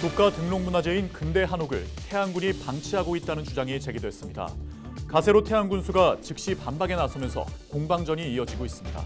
국가등록문화재인 근대 한옥을 태안군이 방치하고 있다는 주장이 제기됐습니다. 가세로 태안 군수가 즉시 반박에 나서면서 공방전이 이어지고 있습니다.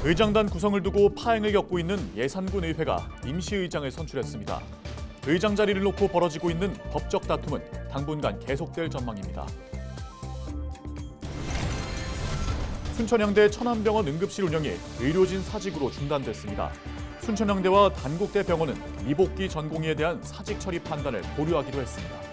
의장단 구성을 두고 파행을 겪고 있는 예산군 의회가 임시의장을 선출했습니다. 의장 자리를 놓고 벌어지고 있는 법적 다툼은 당분간 계속될 전망입니다. 순천향대 천안병원 응급실 운영이 의료진 사직으로 중단됐습니다. 순천향대와 단국대 병원은 미복귀 전공의에 대한 사직 처리 판단을 보류하기로 했습니다.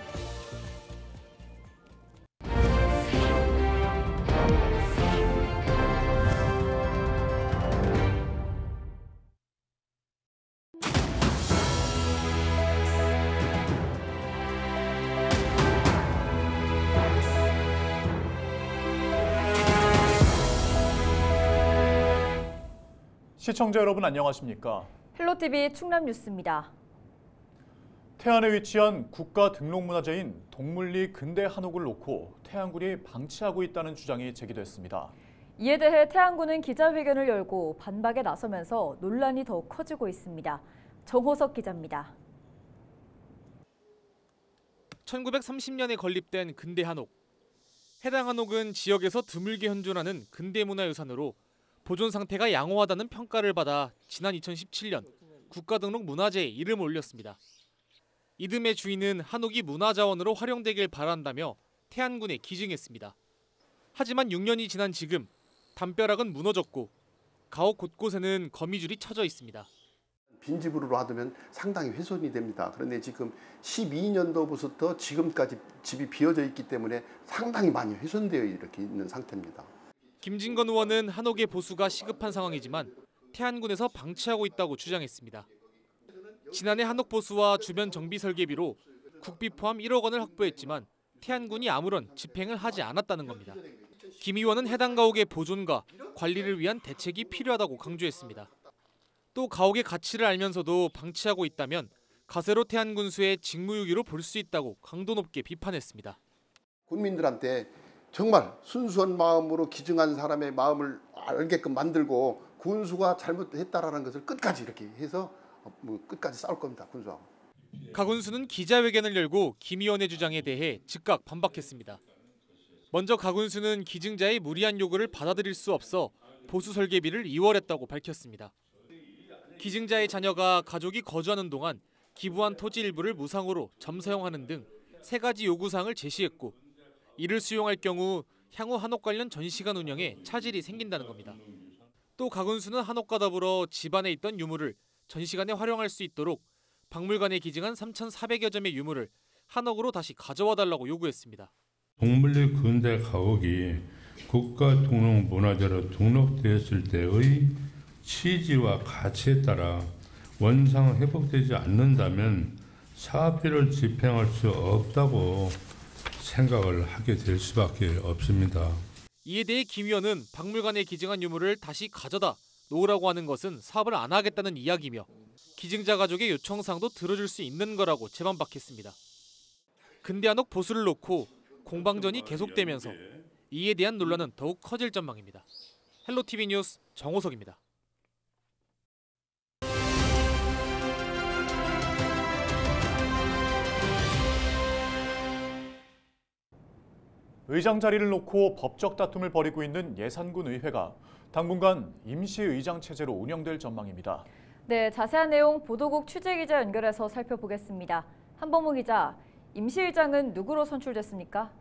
시청자 여러분 안녕하십니까? 헬로티비 충남뉴스입니다. 태안에 위치한 국가등록문화재인 동물리 근대 한옥을 놓고 태안군이 방치하고 있다는 주장이 제기됐습니다. 이에 대해 태안군은 기자회견을 열고 반박에 나서면서 논란이 더욱 커지고 있습니다. 정호석 기자입니다. 1930년에 건립된 근대 한옥. 해당 한옥은 지역에서 드물게 현존하는 근대문화유산으로 보존 상태가 양호하다는 평가를 받아 지난 2017년 국가등록 문화재에 이름을 올렸습니다. 이듬해 주인은 한옥이 문화자원으로 활용되길 바란다며 태안군에 기증했습니다. 하지만 6년이 지난 지금 담벼락은 무너졌고 가옥 곳곳에는 거미줄이 쳐져 있습니다. 빈집으로 놔두면 상당히 훼손이 됩니다. 그런데 지금 12년도부터 지금까지 집이 비어져 있기 때문에 상당히 많이 훼손되어 이렇게 있는 상태입니다. 김진건 의원은 한옥의 보수가 시급한 상황이지만 태안군에서 방치하고 있다고 주장했습니다. 지난해 한옥 보수와 주변 정비 설계비로 국비 포함 1억 원을 확보했지만 태안군이 아무런 집행을 하지 않았다는 겁니다. 김 의원은 해당 가옥의 보존과 관리를 위한 대책이 필요하다고 강조했습니다. 또 가옥의 가치를 알면서도 방치하고 있다면 가세로 태안군수의 직무유기로 볼 수 있다고 강도 높게 비판했습니다. 국민들한테 정말 순수한 마음으로 기증한 사람의 마음을 알게끔 만들고 군수가 잘못했다라는 것을 끝까지 이렇게 해서 끝까지 싸울 겁니다. 군수하고. 가 군수는 기자회견을 열고 김 의원의 주장에 대해 즉각 반박했습니다. 먼저 가 군수는 기증자의 무리한 요구를 받아들일 수 없어 보수 설계비를 2월했다고 밝혔습니다. 기증자의 자녀가 가족이 거주하는 동안 기부한 토지 일부를 무상으로 점사용하는 등 3가지 요구사항을 제시했고 이를 수용할 경우 향후 한옥 관련 전시관 운영에 차질이 생긴다는 겁니다. 또 가군수는 한옥과 더불어 집안에 있던 유물을 전시관에 활용할 수 있도록 박물관에 기증한 3,400여 점의 유물을 한옥으로 다시 가져와 달라고 요구했습니다. 동물리 근대 가옥이 국가등록문화재로 등록되었을 때의 취지와 가치에 따라 원상 회복되지 않는다면 사업비를 집행할 수 없다고 생각을 하게 될 수밖에 없습니다. 이에 대해 김 의원은 박물관에 기증한 유물을 다시 가져다 놓으라고 하는 것은 사업을 안 하겠다는 이야기며 기증자 가족의 요청사항도 들어줄 수 있는 거라고 재반박했습니다. 근대 한옥 보수를 놓고 공방전이 계속되면서 이에 대한 논란은 더욱 커질 전망입니다. 헬로티비 뉴스 정호석입니다. 의장 자리를 놓고 법적 다툼을 벌이고 있는 예산군 의회가 당분간 임시의장 체제로 운영될 전망입니다. 네, 자세한 내용 보도국 취재기자 연결해서 살펴보겠습니다. 한범우 기자, 임시의장은 누구로 선출됐습니까?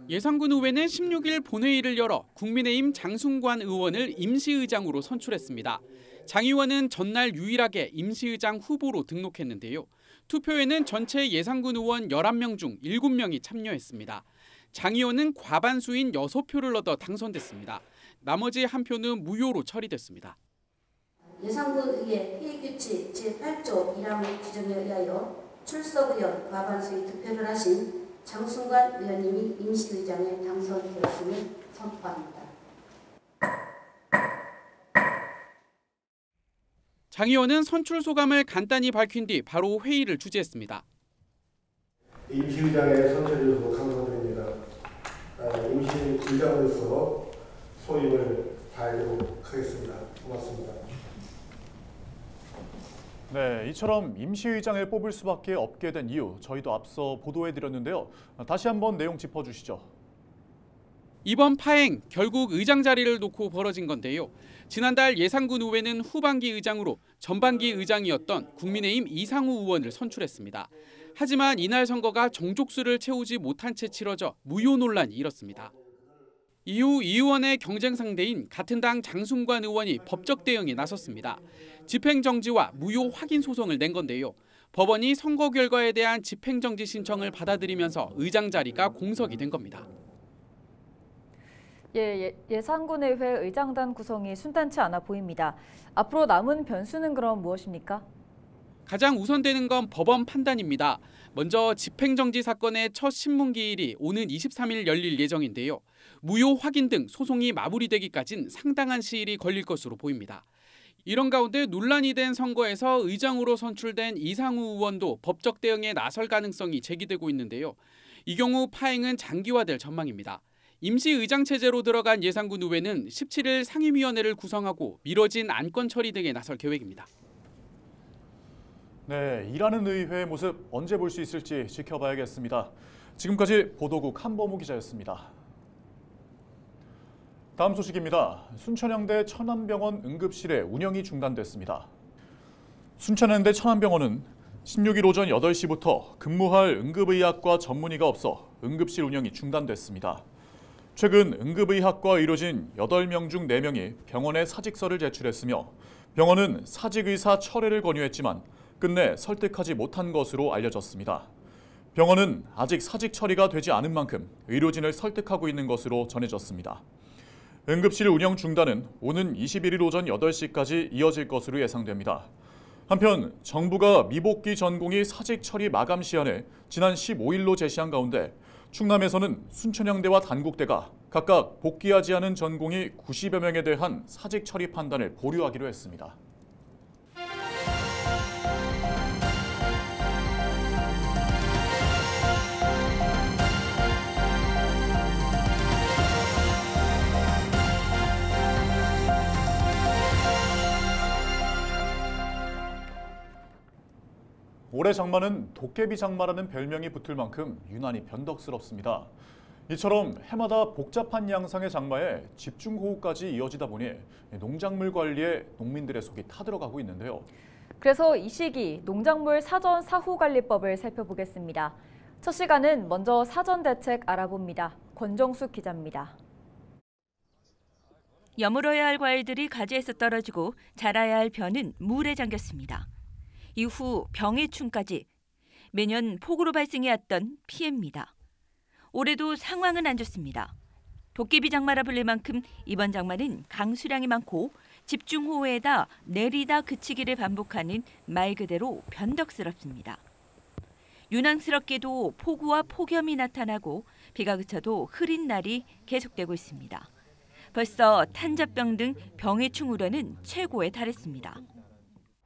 예산군 의회는 16일 본회의를 열어 국민의힘 장순관 의원을 임시의장으로 선출했습니다. 장 의원은 전날 유일하게 임시의장 후보로 등록했는데요. 투표에는 전체 예산군 의원 11명 중 7명이 참여했습니다. 장 의원은 과반수인 6표를 얻어 당선됐습니다. 나머지 한 표는 무효로 처리됐습니다. 예산군 의회 회의규칙 제8조 1항의 규정에 의하여 출석 의원 과반수의 투표를 하신 장순관 의원님이 임시의장에 당선되었음을 선포합니다. 장 의원은 선출 소감을 간단히 밝힌 뒤 바로 회의를 주재했습니다. 임시의장에 선출해주셔서 감사드립니다. 임시의장으로서 소임을 다하도록 하겠습니다. 고맙습니다. 네, 이처럼 임시의장을 뽑을 수밖에 없게 된 이유 저희도 앞서 보도해드렸는데요. 다시 한번 내용 짚어주시죠. 이번 파행 결국 의장 자리를 놓고 벌어진 건데요. 지난달 예산군 의회는 후반기 의장으로 전반기 의장이었던 국민의힘 이상우 의원을 선출했습니다. 하지만 이날 선거가 정족수를 채우지 못한 채 치러져 무효 논란이 일었습니다. 이후 이 의원의 경쟁 상대인 같은 당 장순관 의원이 법적 대응에 나섰습니다. 집행정지와 무효 확인 소송을 낸 건데요. 법원이 선거 결과에 대한 집행정지 신청을 받아들이면서 의장 자리가 공석이 된 겁니다. 예산군의회 의장단 구성이 순탄치 않아 보입니다. 앞으로 남은 변수는 그럼 무엇입니까? 가장 우선되는 건 법원 판단입니다. 먼저 집행정지 사건의 첫 신문기일이 오는 23일 열릴 예정인데요. 무효 확인 등 소송이 마무리되기까진 상당한 시일이 걸릴 것으로 보입니다. 이런 가운데 논란이 된 선거에서 의장으로 선출된 이상우 의원도 법적 대응에 나설 가능성이 제기되고 있는데요. 이 경우 파행은 장기화될 전망입니다. 임시의장 체제로 들어간 예산군 의회는 17일 상임위원회를 구성하고 미뤄진 안건 처리 등에 나설 계획입니다. 네, 일하는 의회의 모습 언제 볼 수 있을지 지켜봐야겠습니다. 지금까지 보도국 한범우 기자였습니다. 다음 소식입니다. 순천향대 천안병원 응급실의 운영이 중단됐습니다. 순천향대 천안병원은 16일 오전 8시부터 근무할 응급의학과 전문의가 없어 응급실 운영이 중단됐습니다. 최근 응급의학과 의료진 8명 중 4명이 병원에 사직서를 제출했으며 병원은 사직의사 철회를 권유했지만 끝내 설득하지 못한 것으로 알려졌습니다. 병원은 아직 사직 처리가 되지 않은 만큼 의료진을 설득하고 있는 것으로 전해졌습니다. 응급실 운영 중단은 오는 21일 오전 8시까지 이어질 것으로 예상됩니다. 한편 정부가 미복귀 전공의 사직 처리 마감 시한을 지난 15일로 제시한 가운데 충남에서는 순천향대와 단국대가 각각 복귀하지 않은 전공의 90여 명에 대한 사직 처리 판단을 보류하기로 했습니다. 올해 장마는 도깨비 장마라는 별명이 붙을 만큼 유난히 변덕스럽습니다. 이처럼 해마다 복잡한 양상의 장마에 집중호우까지 이어지다 보니 농작물 관리에 농민들의 속이 타들어가고 있는데요. 그래서 이 시기 농작물 사전 사후관리법을 살펴보겠습니다. 첫 시간은 먼저 사전 대책 알아봅니다. 권정숙 기자입니다. 여물어야 할 과일들이 가지에서 떨어지고 자라야 할 벼는 물에 잠겼습니다. 이후 병해충까지 매년 폭우로 발생해왔던 피해입니다. 올해도 상황은 안 좋습니다. 도깨비 장마라 불릴 만큼 이번 장마는 강수량이 많고 집중호우에다 내리다 그치기를 반복하는 말 그대로 변덕스럽습니다. 유난스럽게도 폭우와 폭염이 나타나고 비가 그쳐도 흐린 날이 계속되고 있습니다. 벌써 탄저병 등 병해충 우려는 최고에 달했습니다.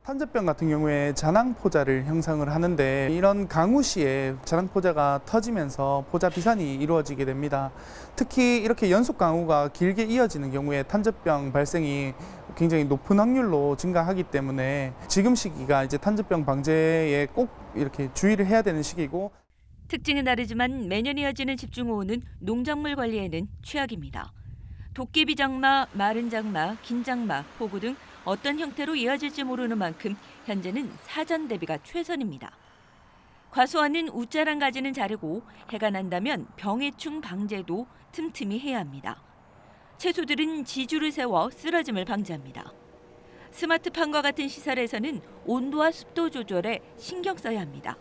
탄저병 같은 경우에 잔황포자를 형성을 하는데 이런 강우 시에 잔황포자가 터지면서 포자 비산이 이루어지게 됩니다. 특히 이렇게 연속 강우가 길게 이어지는 경우에 탄저병 발생이 굉장히 높은 확률로 증가하기 때문에 지금 시기가 이제 탄저병 방제에 꼭 이렇게 주의를 해야 되는 시기고, 특징은 다르지만 매년 이어지는 집중호우는 농작물 관리에는 최악입니다. 도깨비 장마, 마른 장마, 긴 장마, 폭우 등 어떤 형태로 이어질지 모르는 만큼 현재는 사전 대비가 최선입니다. 과수원은 웃자랑 가지는 자르고 해가 난다면 병해충 방제도 틈틈이 해야 합니다. 채소들은 지주를 세워 쓰러짐을 방지합니다. 스마트팜과 같은 시설에서는 온도와 습도 조절에 신경 써야 합니다.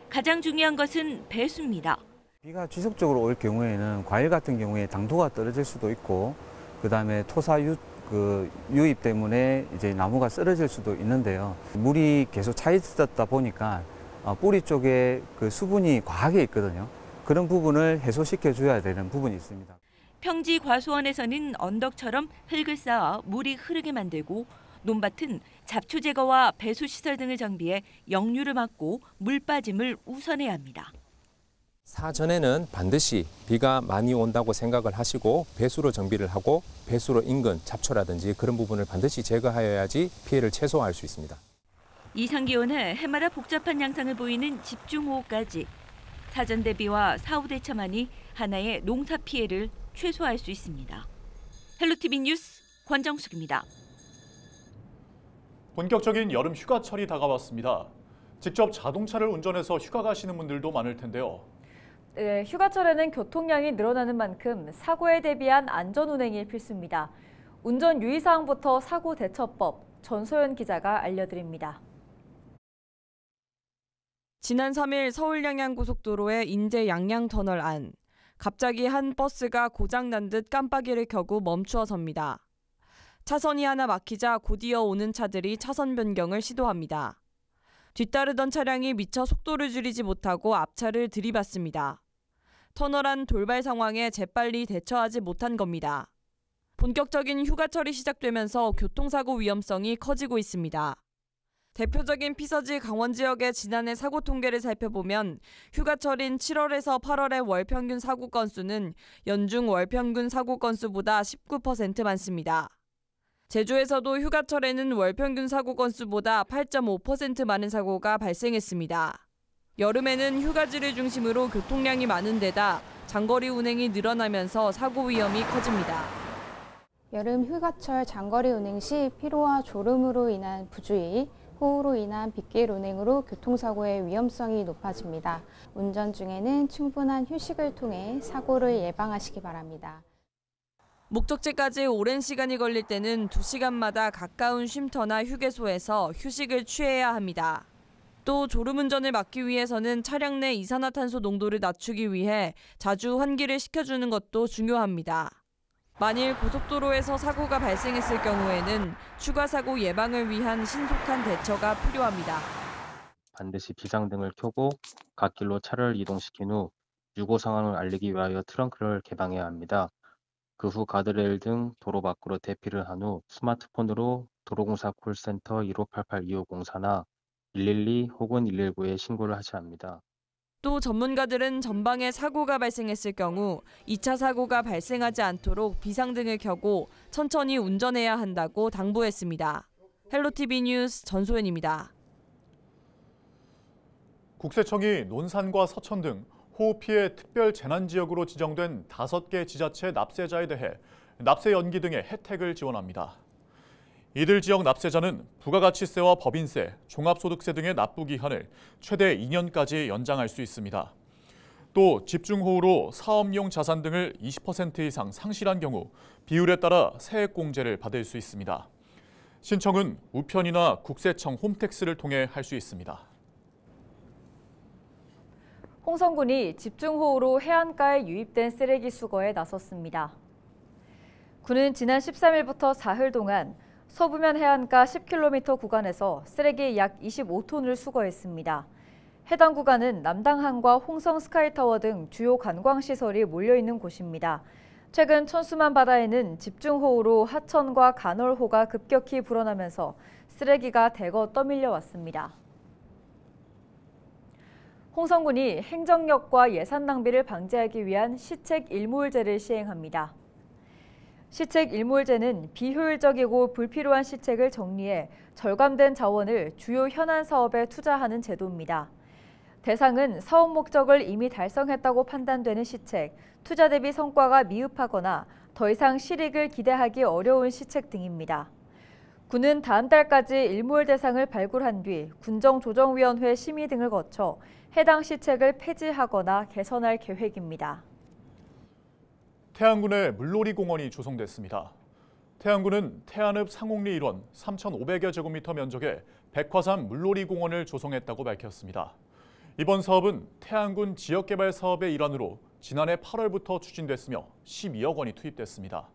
가장 중요한 것은 배수입니다. 비가 지속적으로 올 경우에는 과일 같은 경우에 당도가 떨어질 수도 있고, 그다음에 토사 유입 때문에 이제 나무가 쓰러질 수도 있는데요. 물이 계속 차 있었다 보니까 뿌리 쪽에 그 수분이 과하게 있거든요. 그런 부분을 해소시켜 줘야 되는 부분이 있습니다. 평지 과수원에서는 언덕처럼 흙을 쌓아 물이 흐르게 만들고, 논밭은 잡초 제거와 배수 시설 등을 정비해 역류를 막고 물 빠짐을 우선해야 합니다. 사전에는 반드시 비가 많이 온다고 생각을 하시고 배수로 정비를 하고 배수로 인근 잡초라든지 그런 부분을 반드시 제거하여야지 피해를 최소화할 수 있습니다. 이상 기온에 해마다 복잡한 양상을 보이는 집중호우까지 사전 대비와 사후 대처만이 하나의 농사 피해를 최소화할 수 있습니다. 헬로티비 뉴스 권정숙입니다. 본격적인 여름 휴가철이 다가왔습니다. 직접 자동차를 운전해서 휴가 가시는 분들도 많을 텐데요. 네, 휴가철에는 교통량이 늘어나는 만큼 사고에 대비한 안전운행이 필수입니다. 운전 유의사항부터 사고 대처법, 전소연 기자가 알려드립니다. 지난 3일 서울 양양고속도로의 인제 양양터널 안. 갑자기 한 버스가 고장난 듯 깜빡이를 켜고 멈추어 섭니다. 차선이 하나 막히자 곧이어 오는 차들이 차선 변경을 시도합니다. 뒤따르던 차량이 미처 속도를 줄이지 못하고 앞차를 들이받습니다. 터널 안 돌발 상황에 재빨리 대처하지 못한 겁니다. 본격적인 휴가철이 시작되면서 교통사고 위험성이 커지고 있습니다. 대표적인 피서지 강원 지역의 지난해 사고 통계를 살펴보면 휴가철인 7월에서 8월의 월 평균 사고 건수는 연중 월 평균 사고 건수보다 19% 많습니다. 제주에서도 휴가철에는 월 평균 사고 건수보다 8.5% 많은 사고가 발생했습니다. 여름에는 휴가지를 중심으로 교통량이 많은 데다 장거리 운행이 늘어나면서 사고 위험이 커집니다. 여름 휴가철 장거리 운행 시 피로와 졸음으로 인한 부주의, 호우로 인한 빗길 운행으로 교통사고의 위험성이 높아집니다. 운전 중에는 충분한 휴식을 통해 사고를 예방하시기 바랍니다. 목적지까지 오랜 시간이 걸릴 때는 2시간마다 가까운 쉼터나 휴게소에서 휴식을 취해야 합니다. 또 졸음운전을 막기 위해서는 차량 내 이산화탄소 농도를 낮추기 위해 자주 환기를 시켜주는 것도 중요합니다. 만일 고속도로에서 사고가 발생했을 경우에는 추가 사고 예방을 위한 신속한 대처가 필요합니다. 반드시 비상등을 켜고 갓길로 차를 이동시킨 후 유고 상황을 알리기 위하여 트렁크를 개방해야 합니다. 그 후 가드레일 등 도로 밖으로 대피를 한 후 스마트폰으로 도로공사 콜센터 1588-2504나 112 혹은 119에 신고를 하셔야 합니다. 또 전문가들은 전방에 사고가 발생했을 경우 2차 사고가 발생하지 않도록 비상등을 켜고 천천히 운전해야 한다고 당부했습니다. 헬로티비 뉴스 전소연입니다. 국세청이 논산과 서천 등 호우 피해 특별 재난 지역으로 지정된 5개 지자체 납세자에 대해 납세 연기 등의 혜택을 지원합니다. 이들 지역 납세자는 부가가치세와 법인세, 종합소득세 등의 납부 기한을 최대 2년까지 연장할 수 있습니다. 또 집중호우로 사업용 자산 등을 20% 이상 상실한 경우 비율에 따라 세액공제를 받을 수 있습니다. 신청은 우편이나 국세청 홈택스를 통해 할 수 있습니다. 홍성군이 집중호우로 해안가에 유입된 쓰레기 수거에 나섰습니다. 군은 지난 13일부터 사흘 동안 서부면 해안가 10km 구간에서 쓰레기 약 25톤을 수거했습니다. 해당 구간은 남당항과 홍성 스카이타워 등 주요 관광시설이 몰려있는 곳입니다. 최근 천수만 바다에는 집중호우로 하천과 간월호가 급격히 불어나면서 쓰레기가 대거 떠밀려 왔습니다. 홍성군이 행정력과 예산 낭비를 방지하기 위한 시책 일몰제를 시행합니다. 시책 일몰제는 비효율적이고 불필요한 시책을 정리해 절감된 자원을 주요 현안 사업에 투자하는 제도입니다. 대상은 사업 목적을 이미 달성했다고 판단되는 시책, 투자 대비 성과가 미흡하거나 더 이상 실익을 기대하기 어려운 시책 등입니다. 군은 다음 달까지 일몰 대상을 발굴한 뒤 군정조정위원회 심의 등을 거쳐 해당 시책을 폐지하거나 개선할 계획입니다. 태안군에 물놀이 공원이 조성됐습니다. 태안군은 태안읍 상옥리 일원 3,500여 제곱미터 면적의 백화산 물놀이 공원을 조성했다고 밝혔습니다. 이번 사업은 태안군 지역개발 사업의 일환으로 지난해 8월부터 추진됐으며 12억 원이 투입됐습니다.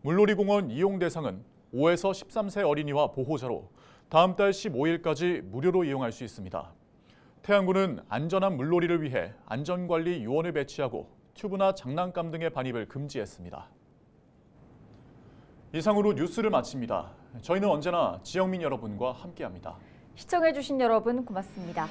물놀이 공원 이용 대상은 5에서 13세 어린이와 보호자로 다음 달 15일까지 무료로 이용할 수 있습니다. 태안군은 안전한 물놀이를 위해 안전관리 요원을 배치하고 튜브나 장난감 등의 반입을 금지했습니다. 이상으로 뉴스를 마칩니다. 저희는 언제나 지역민 여러분과 함께합니다. 시청해주신 여러분 고맙습니다.